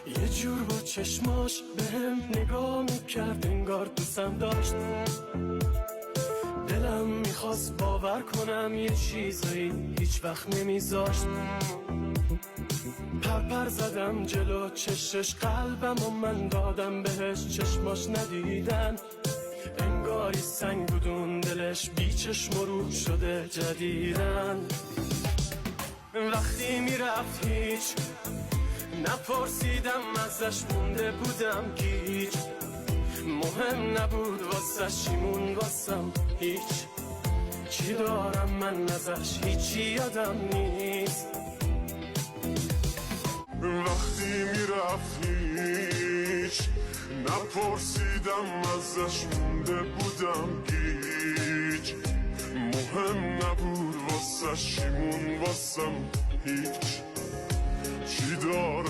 یه جور با چشماش بهم نگاه میکرد انگار دوستم داشت. دلم میخواست باور کنم یه چیزایی هیچ وقت نمیذاشت. پر زدم جلو چشش قلبم و من دادم بهش، چشماش ندیدن انگاری سنگ بودون دلش، بی چشم و رو شده جدیدن. وقتی میرفت هیچ نپرسیدم ازش، مونده بودم گیج. مهم نبود واسش چیمون واسم هیچ، چی دارم من ازش هیچی یادم نیست. وقتی میرفت هیچ نپرسیدم ازش، مونده بودم گیج. مهم نبود واسش چیمون واسم هیچ، چی دارم